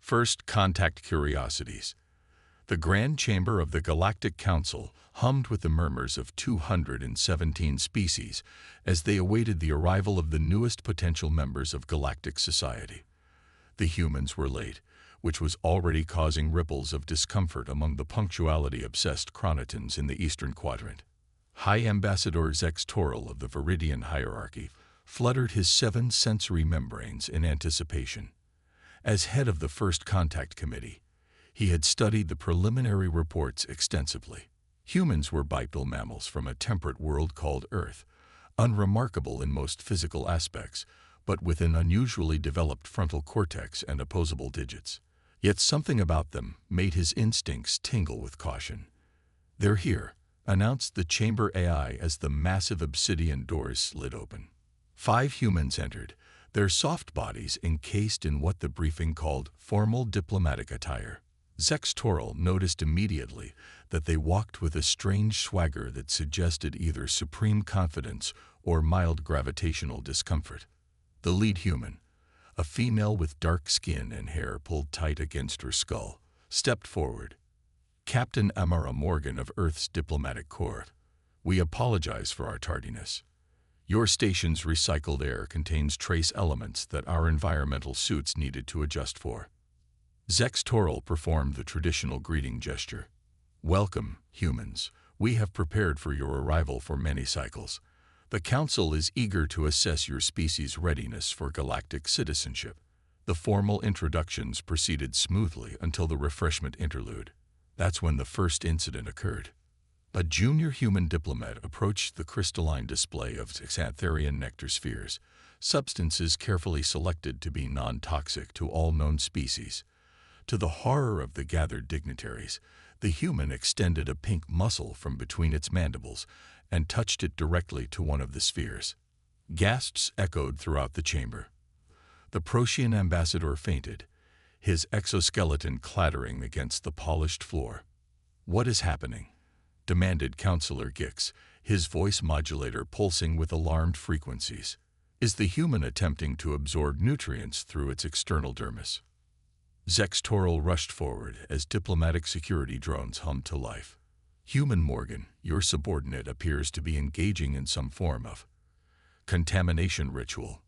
First Contact Curiosities. The Grand Chamber of the Galactic Council hummed with the murmurs of 217 species as they awaited the arrival of the newest potential members of galactic society. The humans were late, which was already causing ripples of discomfort among the punctuality-obsessed chronotons in the Eastern Quadrant. High Ambassador Zex Toril of the Viridian hierarchy fluttered his 7 sensory membranes in anticipation. As head of the First Contact Committee, he had studied the preliminary reports extensively. Humans were bipedal mammals from a temperate world called Earth, unremarkable in most physical aspects, but with an unusually developed frontal cortex and opposable digits. Yet something about them made his instincts tingle with caution. "They're here," announced the chamber AI as the massive obsidian doors slid open. 5 humans entered, their soft bodies encased in what the briefing called formal diplomatic attire. Zex Toril noticed immediately that they walked with a strange swagger that suggested either supreme confidence or mild gravitational discomfort. The lead human, a female with dark skin and hair pulled tight against her skull, stepped forward. "Captain Amara Morgan of Earth's Diplomatic Corps, we apologize for our tardiness. Your station's recycled air contains trace elements that our environmental suits needed to adjust for." Zex Toril performed the traditional greeting gesture. "Welcome, humans. We have prepared for your arrival for many cycles. The Council is eager to assess your species' readiness for galactic citizenship." The formal introductions proceeded smoothly until the refreshment interlude. That's when the first incident occurred. A junior human diplomat approached the crystalline display of xantharian nectar spheres, substances carefully selected to be non-toxic to all known species. To the horror of the gathered dignitaries, the human extended a pink muscle from between its mandibles and touched it directly to one of the spheres. Gasps echoed throughout the chamber. The Protean ambassador fainted, his exoskeleton clattering against the polished floor. "What is happening?" demanded Councillor Gix, his voice modulator pulsing with alarmed frequencies. "Is the human attempting to absorb nutrients through its external dermis?" Zex Toril rushed forward as diplomatic security drones hummed to life. "Human Morgan, your subordinate appears to be engaging in some form of contamination ritual."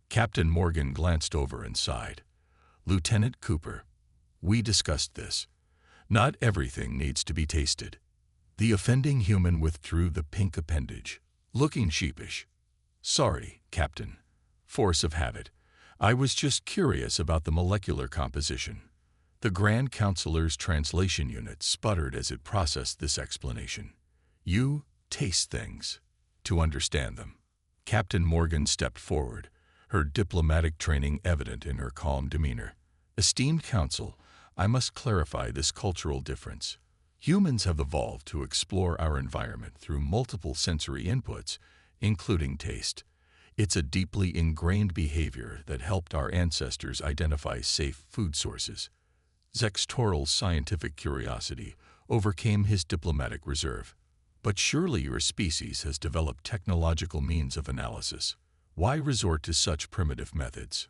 Captain Morgan glanced over and sighed. "Lieutenant Cooper, we discussed this. Not everything needs to be tasted." The offending human withdrew the pink appendage, looking sheepish. "Sorry, Captain. Force of habit. I was just curious about the molecular composition." The Grand Counselor's translation unit sputtered as it processed this explanation. "You taste things to understand them." Captain Morgan stepped forward, her diplomatic training evident in her calm demeanor. "Esteemed Council, I must clarify this cultural difference. Humans have evolved to explore our environment through multiple sensory inputs, including taste. It's a deeply ingrained behavior that helped our ancestors identify safe food sources." Zex Toril's scientific curiosity overcame his diplomatic reserve. "But surely your species has developed technological means of analysis. Why resort to such primitive methods?"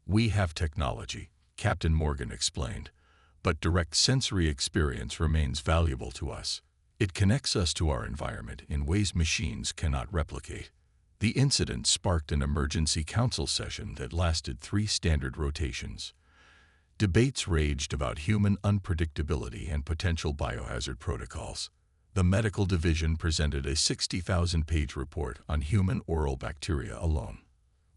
"We have technology," Captain Morgan explained, "but direct sensory experience remains valuable to us. It connects us to our environment in ways machines cannot replicate." The incident sparked an emergency council session that lasted 3 standard rotations. Debates raged about human unpredictability and potential biohazard protocols. The medical division presented a 60,000-page report on human oral bacteria alone.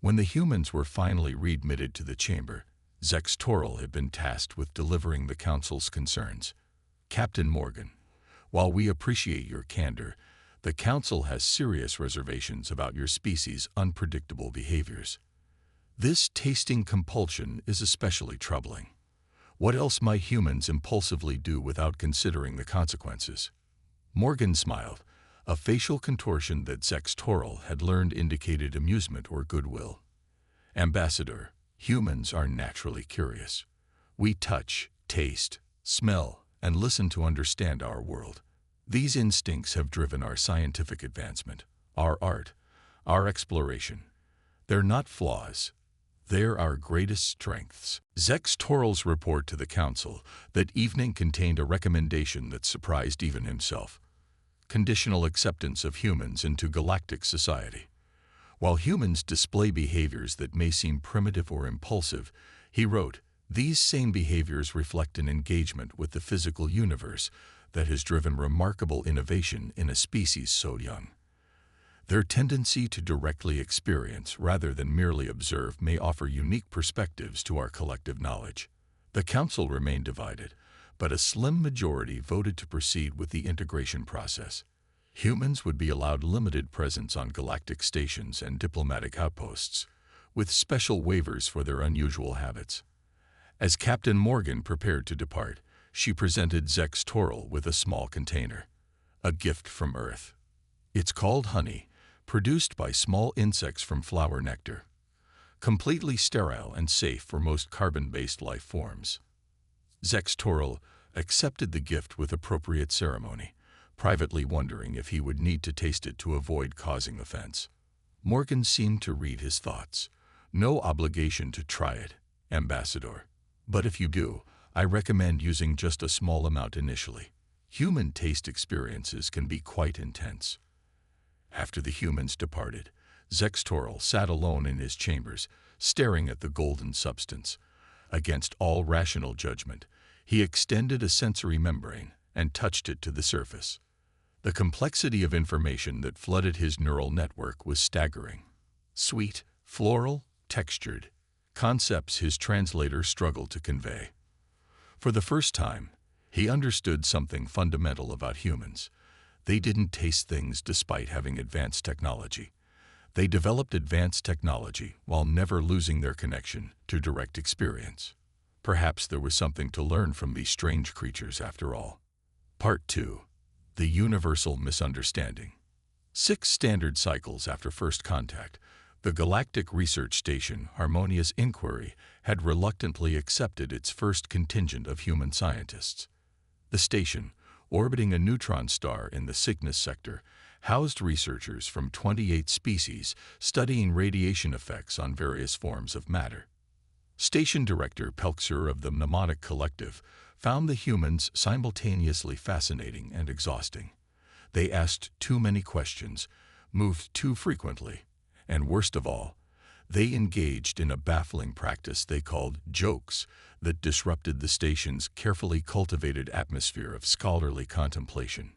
When the humans were finally readmitted to the chamber, Zex Toril had been tasked with delivering the council's concerns. "Captain Morgan, while we appreciate your candor, the Council has serious reservations about your species' unpredictable behaviors. This tasting compulsion is especially troubling. What else might humans impulsively do without considering the consequences?" Morgan smiled, a facial contortion that Zex Toril had learned indicated amusement or goodwill. "Ambassador, humans are naturally curious. We touch, taste, smell, and listen to understand our world. These instincts have driven our scientific advancement, our art, our exploration. They're not flaws. They're our greatest strengths. Zex Toral's report to the Council that evening contained a recommendation that surprised even himself: conditional acceptance of humans into galactic society. While humans display behaviors that may seem primitive or impulsive, he wrote, these same behaviors reflect an engagement with the physical universe that has driven remarkable innovation in a species so young. Their tendency to directly experience rather than merely observe may offer unique perspectives to our collective knowledge. The Council remained divided, but a slim majority voted to proceed with the integration process. Humans would be allowed limited presence on galactic stations and diplomatic outposts, with special waivers for their unusual habits. As Captain Morgan prepared to depart, she presented Zex Toral with a small container, a gift from Earth. It's called honey, produced by small insects from flower nectar, completely sterile and safe for most carbon-based life forms. Zex Toral accepted the gift with appropriate ceremony, privately wondering if he would need to taste it to avoid causing offense. Morgan seemed to read his thoughts. No obligation to try it, Ambassador. But if you do, I recommend using just a small amount initially. Human taste experiences can be quite intense. After the humans departed, Zex Toral sat alone in his chambers, staring at the golden substance. Against all rational judgment, he extended a sensory membrane and touched it to the surface. The complexity of information that flooded his neural network was staggering. Sweet, floral, textured, concepts his translator struggled to convey. For the first time, he understood something fundamental about humans. They didn't taste things despite having advanced technology. They developed advanced technology while never losing their connection to direct experience. Perhaps there was something to learn from these strange creatures after all. Part 2. The Universal Misunderstanding. 6 standard cycles after first contact, the Galactic Research Station Harmonious Inquiry had reluctantly accepted its first contingent of human scientists. The station, orbiting a neutron star in the Cygnus sector, housed researchers from 28 species studying radiation effects on various forms of matter. Station Director Pelxer of the Mnemonic Collective found the humans simultaneously fascinating and exhausting. They asked too many questions, moved too frequently, and worst of all, they engaged in a baffling practice they called jokes that disrupted the station's carefully cultivated atmosphere of scholarly contemplation.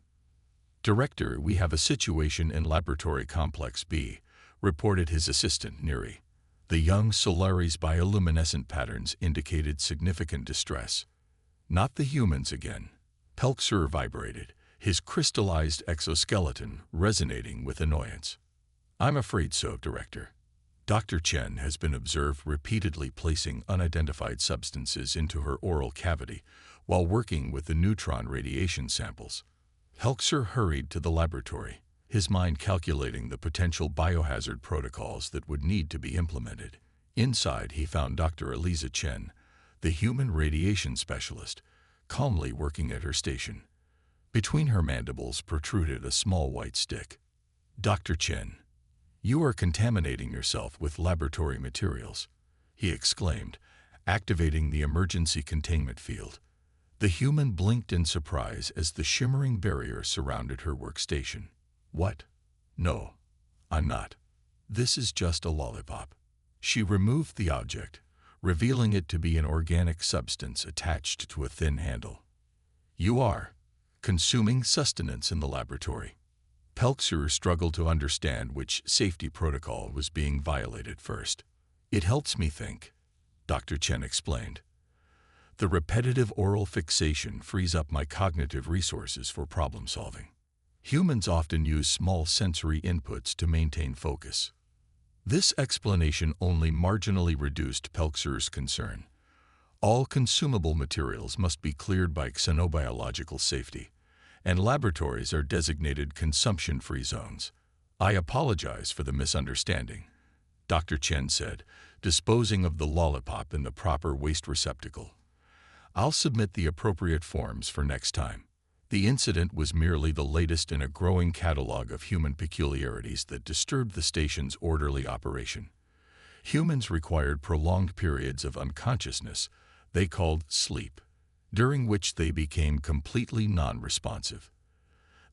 Director, we have a situation in Laboratory Complex B, reported his assistant, Neri. The young Solari's bioluminescent patterns indicated significant distress. Not the humans again. Pelxer vibrated, his crystallized exoskeleton resonating with annoyance. I'm afraid so, Director. Dr. Chen has been observed repeatedly placing unidentified substances into her oral cavity while working with the neutron radiation samples. Pelxer hurried to the laboratory, his mind calculating the potential biohazard protocols that would need to be implemented. Inside, he found Dr. Eliza Chen, the human radiation specialist, calmly working at her station. Between her mandibles protruded a small white stick. Dr. Chen, you are contaminating yourself with laboratory materials, he exclaimed, activating the emergency containment field. The human blinked in surprise as the shimmering barrier surrounded her workstation. What? No, I'm not. This is just a lollipop. She removed the object, revealing it to be an organic substance attached to a thin handle. You are consuming sustenance in the laboratory. Pelxer struggled to understand which safety protocol was being violated first. It helps me think, Dr. Chen explained. The repetitive oral fixation frees up my cognitive resources for problem solving. Humans often use small sensory inputs to maintain focus. This explanation only marginally reduced Pelxer's concern. All consumable materials must be cleared by xenobiological safety, and laboratories are designated consumption-free zones. I apologize for the misunderstanding, Dr. Chen said, disposing of the lollipop in the proper waste receptacle. I'll submit the appropriate forms for next time. The incident was merely the latest in a growing catalog of human peculiarities that disturbed the station's orderly operation. Humans required prolonged periods of unconsciousness they called sleep, during which they became completely non-responsive.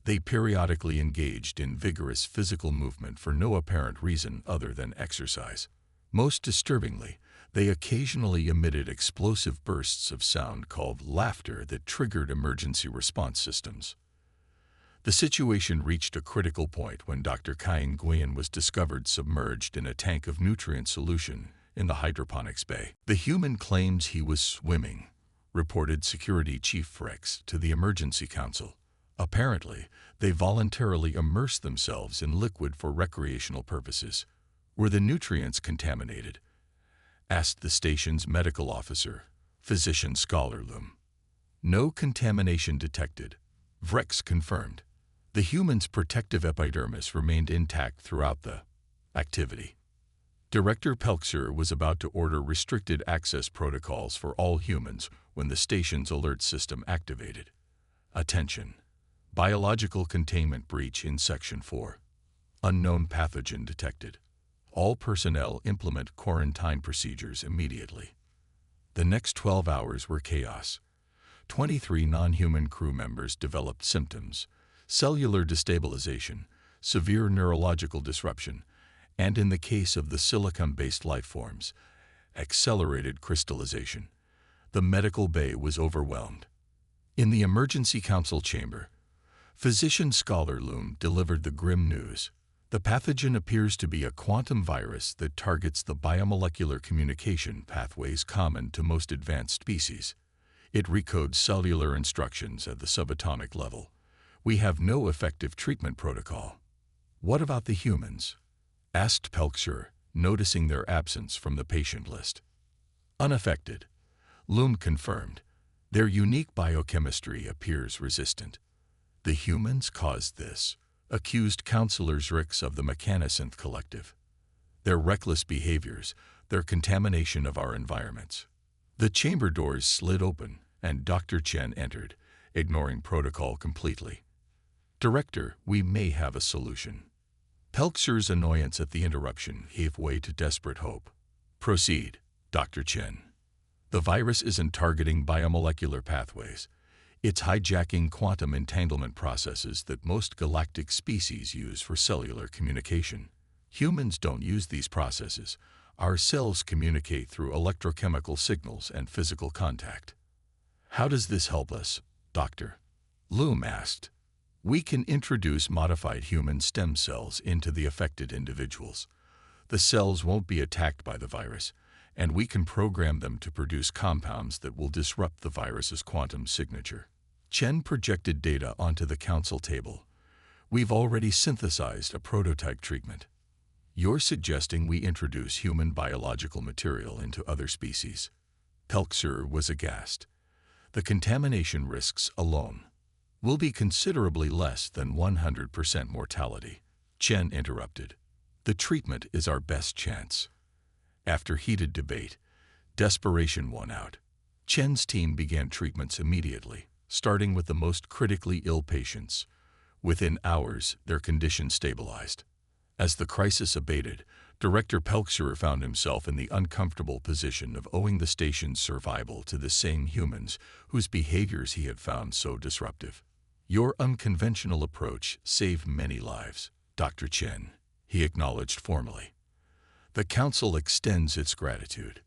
They periodically engaged in vigorous physical movement for no apparent reason other than exercise. Most disturbingly, they occasionally emitted explosive bursts of sound called laughter that triggered emergency response systems. The situation reached a critical point when Dr. Kyan Nguyen was discovered submerged in a tank of nutrient solution in the hydroponics bay. The human claims he was swimming, reported Security Chief Frex to the Emergency Council. Apparently, they voluntarily immersed themselves in liquid for recreational purposes. Were the nutrients contaminated? Asked the station's medical officer, Physician Scholar Loom. No contamination detected, Vrex confirmed. The human's protective epidermis remained intact throughout the activity. Director Pelkser was about to order restricted access protocols for all humans when the station's alert system activated. Attention! Biological containment breach in Section 4. Unknown pathogen detected. All personnel implement quarantine procedures immediately. The next 12 hours were chaos. 23 non-human crew members developed symptoms: cellular destabilization, severe neurological disruption, and in the case of the silicon-based lifeforms, accelerated crystallization. The medical bay was overwhelmed. In the Emergency Council chamber, Physician Scholar Loom delivered the grim news. The pathogen appears to be a quantum virus that targets the biomolecular communication pathways common to most advanced species. It recodes cellular instructions at the subatomic level. We have no effective treatment protocol. What about the humans? Asked Pelkser, noticing their absence from the patient list. Unaffected, Loom confirmed. Their unique biochemistry appears resistant. The humans caused this, accused Counselor Zrix of the Mechanisynth Collective. Their reckless behaviors, their contamination of our environments. The chamber doors slid open, and Dr. Chen entered, ignoring protocol completely. Director, we may have a solution. Pelkser's annoyance at the interruption gave way to desperate hope. Proceed, Dr. Chen. The virus isn't targeting biomolecular pathways. It's hijacking quantum entanglement processes that most galactic species use for cellular communication. Humans don't use these processes. Our cells communicate through electrochemical signals and physical contact. How does this help us, Doctor? Loom asked. We can introduce modified human stem cells into the affected individuals. The cells won't be attacked by the virus, and we can program them to produce compounds that will disrupt the virus's quantum signature. Chen projected data onto the council table. We've already synthesized a prototype treatment. You're suggesting we introduce human biological material into other species? Pelkser was aghast. The contamination risks alone will be considerably less than 100% mortality. Chen interrupted. The treatment is our best chance. After heated debate, desperation won out. Chen's team began treatments immediately, starting with the most critically ill patients. Within hours, their condition stabilized. As the crisis abated, Director Pelkser found himself in the uncomfortable position of owing the station's survival to the same humans whose behaviors he had found so disruptive. Your unconventional approach saved many lives, Dr. Chen, he acknowledged formally. The Council extends its gratitude.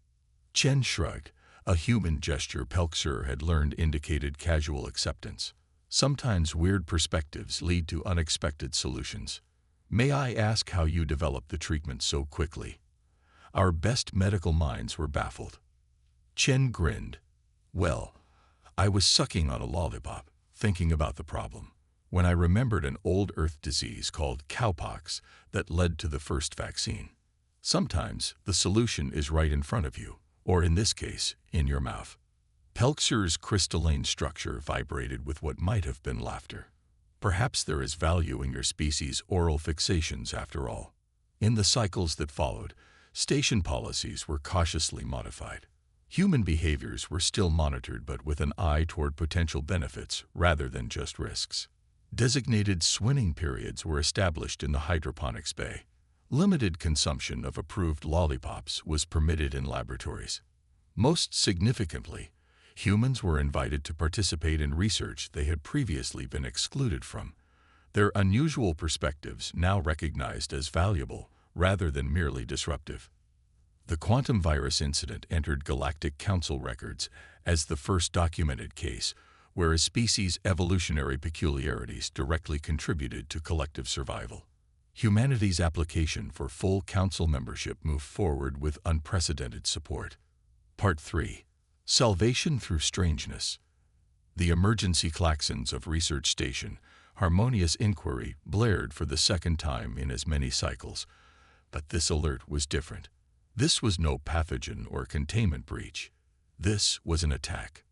Chen shrugged, a human gesture Pelkser had learned indicated casual acceptance. Sometimes weird perspectives lead to unexpected solutions. May I ask how you developed the treatment so quickly? Our best medical minds were baffled. Chen grinned. Well, I was sucking on a lollipop, thinking about the problem, when I remembered an old Earth disease called cowpox that led to the first vaccine. Sometimes the solution is right in front of you, or in this case, in your mouth. Pelkser's crystalline structure vibrated with what might have been laughter. Perhaps there is value in your species' oral fixations after all. In the cycles that followed, station policies were cautiously modified. Human behaviors were still monitored, but with an eye toward potential benefits rather than just risks. Designated swinning periods were established in the hydroponics bay. Limited consumption of approved lollipops was permitted in laboratories. Most significantly, humans were invited to participate in research they had previously been excluded from, their unusual perspectives now recognized as valuable rather than merely disruptive. The quantum virus incident entered Galactic Council records as the first documented case where a species' evolutionary peculiarities directly contributed to collective survival. Humanity's application for full Council membership moved forward with unprecedented support. Part 3. Salvation through Strangeness. The emergency klaxons of Research Station Harmonious Inquiry blared for the second time in as many cycles, but this alert was different. This was no pathogen or containment breach. This was an attack.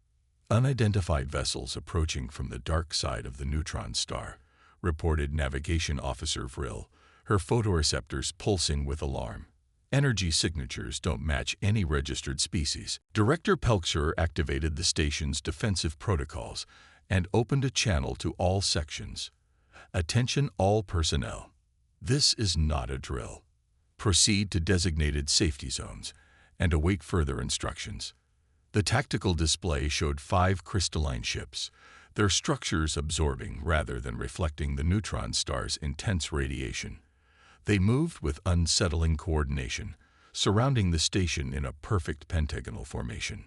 Unidentified vessels approaching from the dark side of the neutron star, reported Navigation Officer Vril, her photoreceptors pulsing with alarm. Energy signatures don't match any registered species. Director Pelkshur activated the station's defensive protocols and opened a channel to all sections. Attention all personnel. This is not a drill. Proceed to designated safety zones and await further instructions. The tactical display showed 5 crystalline ships, their structures absorbing rather than reflecting the neutron star's intense radiation. They moved with unsettling coordination, surrounding the station in a perfect pentagonal formation.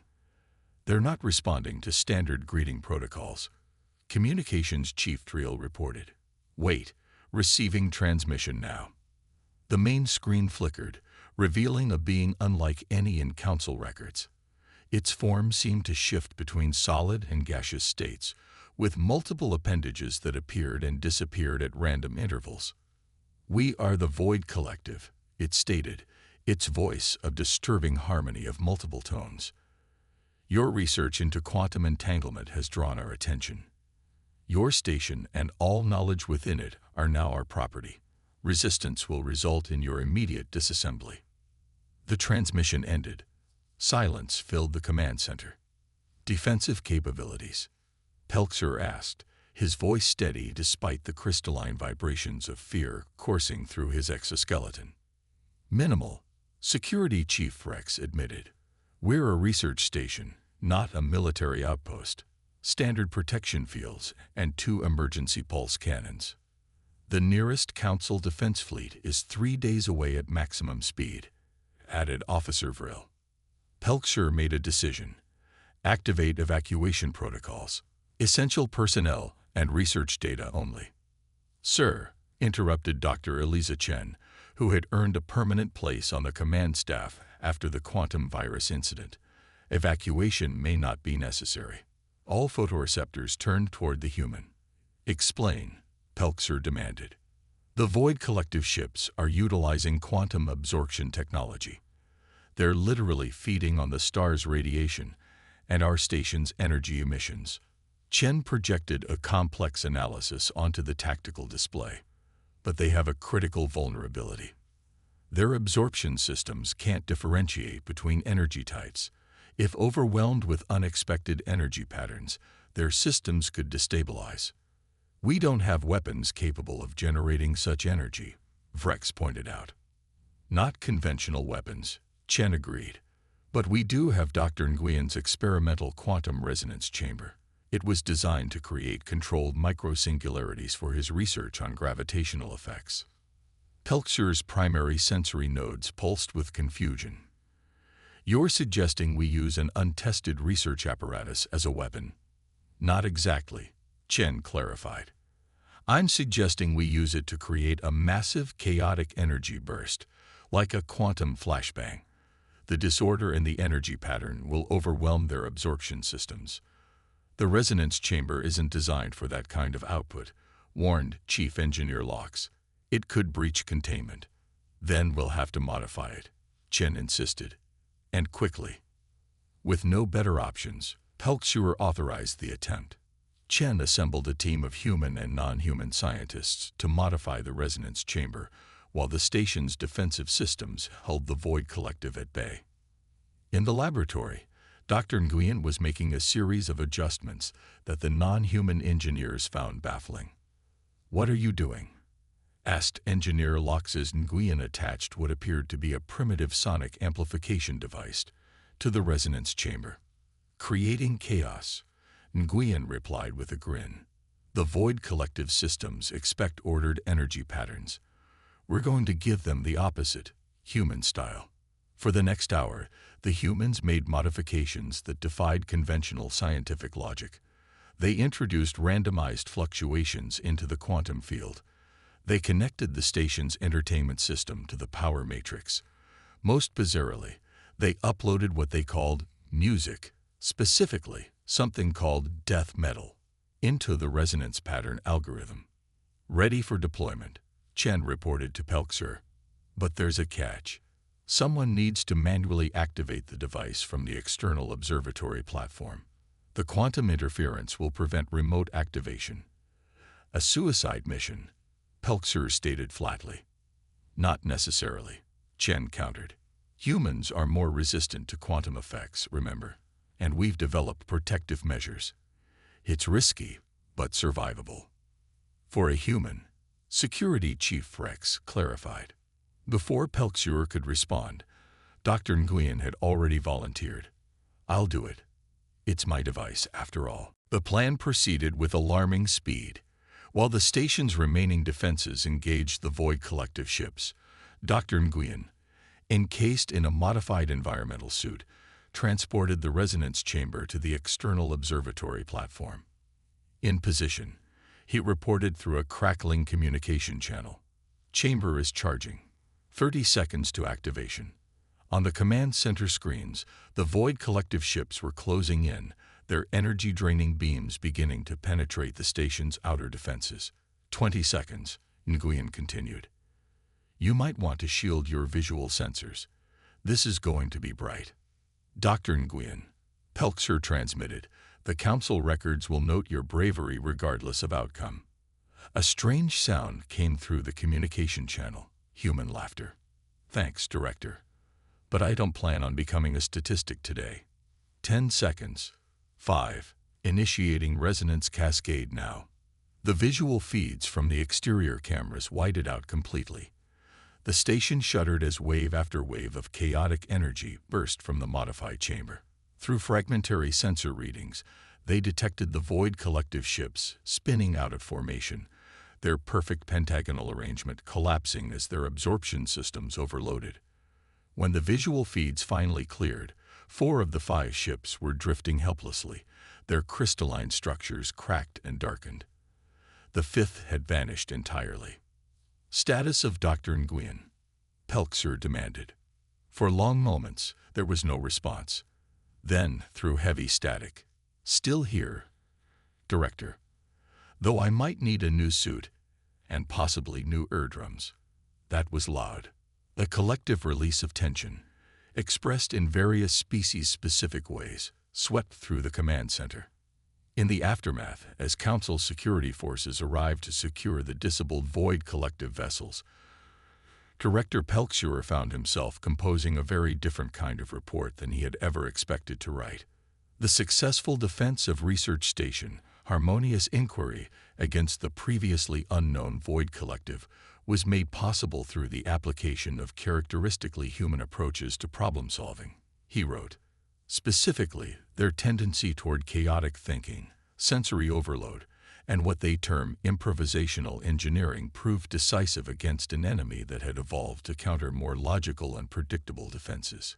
They're not responding to standard greeting protocols. Communications Chief Triel reported. Wait, receiving transmission now. The main screen flickered, revealing a being unlike any in Council records. Its form seemed to shift between solid and gaseous states, with multiple appendages that appeared and disappeared at random intervals. We are the Void Collective, it stated, its voice of disturbing harmony of multiple tones. Your research into quantum entanglement has drawn our attention. Your station and all knowledge within it are now our property. Resistance will result in your immediate disassembly. The transmission ended. Silence filled the command center. Defensive capabilities? Pelkshur asked, his voice steady despite the crystalline vibrations of fear coursing through his exoskeleton. Minimal, Security Chief Rex admitted. We're a research station, not a military outpost. Standard protection fields and 2 emergency pulse cannons. The nearest Council defense fleet is 3 days away at maximum speed, added Officer Vril. Pelkshur made a decision. Activate evacuation protocols. Essential personnel and research data only. Sir, interrupted Dr. Eliza Chen, who had earned a permanent place on the command staff after the quantum virus incident. Evacuation may not be necessary. All photoreceptors turned toward the human. Explain, Pelkshur demanded. The Void Collective ships are utilizing quantum absorption technology. They're literally feeding on the star's radiation and our station's energy emissions. Chen projected a complex analysis onto the tactical display, but they have a critical vulnerability. Their absorption systems can't differentiate between energy types. If overwhelmed with unexpected energy patterns, their systems could destabilize. We don't have weapons capable of generating such energy, Vrex pointed out. Not conventional weapons, Chen agreed. But we do have Dr. Nguyen's experimental quantum resonance chamber. It was designed to create controlled microsingularities for his research on gravitational effects. Pelkshur's primary sensory nodes pulsed with confusion. You're suggesting we use an untested research apparatus as a weapon? Not exactly, Chen clarified. I'm suggesting we use it to create a massive chaotic energy burst, like a quantum flashbang. The disorder in the energy pattern will overwhelm their absorption systems. The resonance chamber isn't designed for that kind of output, warned Chief Engineer Locks. It could breach containment. Then we'll have to modify it, Chen insisted. And quickly. With no better options, Pelkshur authorized the attempt. Chen assembled a team of human and non-human scientists to modify the resonance chamber, while the station's defensive systems held the Void Collective at bay. In the laboratory, Dr. Nguyen was making a series of adjustments that the non-human engineers found baffling. What are you doing? asked engineer Lox's Nguyen attached what appeared to be a primitive sonic amplification device to the resonance chamber. Creating chaos, Nguyen replied with a grin. The Void Collective systems expect ordered energy patterns. We're going to give them the opposite, human style. For the next hour, the humans made modifications that defied conventional scientific logic. They introduced randomized fluctuations into the quantum field. They connected the station's entertainment system to the power matrix. Most bizarrely, they uploaded what they called music, specifically something called death metal, into the resonance pattern algorithm. Ready for deployment, Chen reported to Pelxer. But there's a catch. Someone needs to manually activate the device from the external observatory platform. The quantum interference will prevent remote activation. A suicide mission, Pelxer stated flatly. Not necessarily, Chen countered. Humans are more resistant to quantum effects, remember, and we've developed protective measures. It's risky, but survivable. For a human, Security Chief Rex clarified. Before Pelxer could respond, Dr. Nguyen had already volunteered. I'll do it. It's my device, after all. The plan proceeded with alarming speed. While the station's remaining defenses engaged the Void Collective ships, Dr. Nguyen, encased in a modified environmental suit, transported the resonance chamber to the external observatory platform. In position, he reported through a crackling communication channel. Chamber is charging. 30 seconds to activation. On the command center screens, the Void Collective ships were closing in, their energy-draining beams beginning to penetrate the station's outer defenses. 20 seconds, Nguyen continued. You might want to shield your visual sensors. This is going to be bright. Dr. Nguyen, Pelxer transmitted, the Council records will note your bravery regardless of outcome. A strange sound came through the communication channel. Human laughter. Thanks, Director. But I don't plan on becoming a statistic today. 10 seconds. 5. Initiating resonance cascade now. The visual feeds from the exterior cameras whited out completely. The station shuddered as wave after wave of chaotic energy burst from the modified chamber. Through fragmentary sensor readings, they detected the Void Collective ships spinning out of formation, their perfect pentagonal arrangement collapsing as their absorption systems overloaded. When the visual feeds finally cleared, 4 of the 5 ships were drifting helplessly, their crystalline structures cracked and darkened. The 5th had vanished entirely. Status of Dr. Nguyen, Pelxer demanded. For long moments, there was no response. Then, through heavy static, still here, Director. Though I might need a new suit, and possibly new eardrums. That was loud. A collective release of tension, expressed in various species-specific ways, swept through the command center. In the aftermath, as Council security forces arrived to secure the disabled Void Collective vessels, Director Pelxer found himself composing a very different kind of report than he had ever expected to write. The successful defense of Research Station, harmonious inquiry against the previously unknown Void Collective, was made possible through the application of characteristically human approaches to problem-solving, he wrote. Specifically, their tendency toward chaotic thinking, sensory overload, and what they term improvisational engineering proved decisive against an enemy that had evolved to counter more logical and predictable defenses.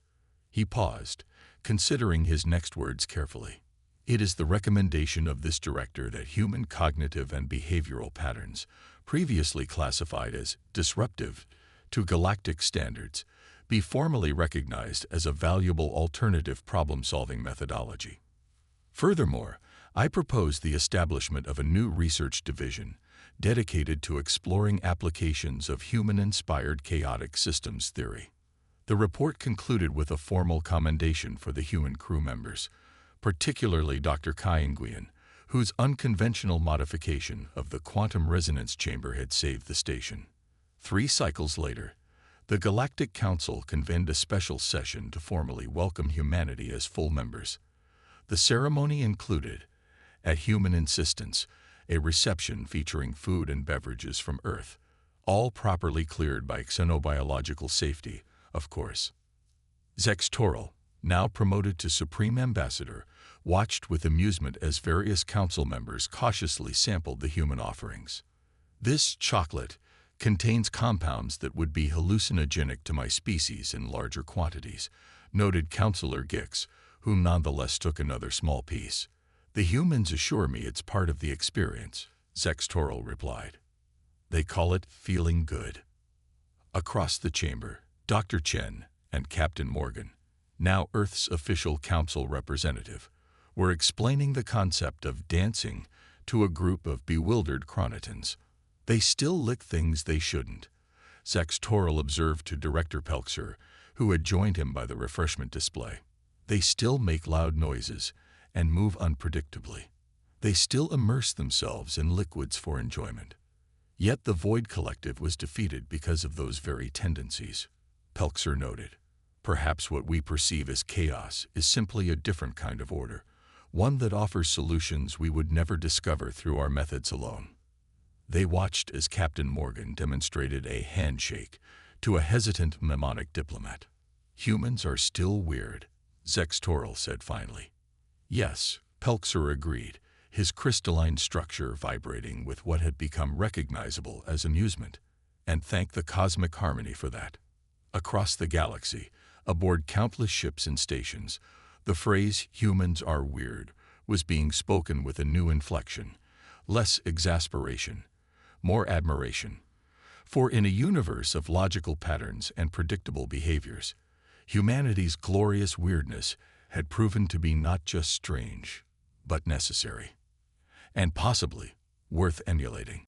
He paused, considering his next words carefully. It is the recommendation of this director that human cognitive and behavioral patterns, previously classified as disruptive to galactic standards, be formally recognized as a valuable alternative problem-solving methodology. Furthermore, I propose the establishment of a new research division dedicated to exploring applications of human-inspired chaotic systems theory. The report concluded with a formal commendation for the human crew members, particularly Dr. Kai Nguyen, whose unconventional modification of the quantum resonance chamber had saved the station. 3 cycles later, the Galactic Council convened a special session to formally welcome humanity as full members. The ceremony included, at human insistence, a reception featuring food and beverages from Earth, all properly cleared by xenobiological safety, of course. Zextoril, now promoted to Supreme Ambassador, watched with amusement as various council members cautiously sampled the human offerings. "This chocolate contains compounds that would be hallucinogenic to my species in larger quantities," noted Councillor Gix, who nonetheless took another small piece. "The humans assure me it's part of the experience," Zextoril replied. "They call it feeling good." Across the chamber, Dr. Chen and Captain Morgan, now Earth's official council representative, were explaining the concept of dancing to a group of bewildered chronotons. "They still lick things they shouldn't," Zextoril observed to Director Pelxer, who had joined him by the refreshment display. "They still make loud noises and move unpredictably. They still immerse themselves in liquids for enjoyment. Yet the Void Collective was defeated because of those very tendencies," Pelxer noted. "Perhaps what we perceive as chaos is simply a different kind of order, one that offers solutions we would never discover through our methods alone." They watched as Captain Morgan demonstrated a handshake to a hesitant mnemonic diplomat. "Humans are still weird," Zextoril said finally. "Yes," Pelxer agreed, his crystalline structure vibrating with what had become recognizable as amusement. "And thank the cosmic harmony for that." Across the galaxy, aboard countless ships and stations, the phrase "humans are weird" was being spoken with a new inflection, less exasperation, more admiration. For in a universe of logical patterns and predictable behaviors, humanity's glorious weirdness had proven to be not just strange, but necessary, and possibly worth emulating.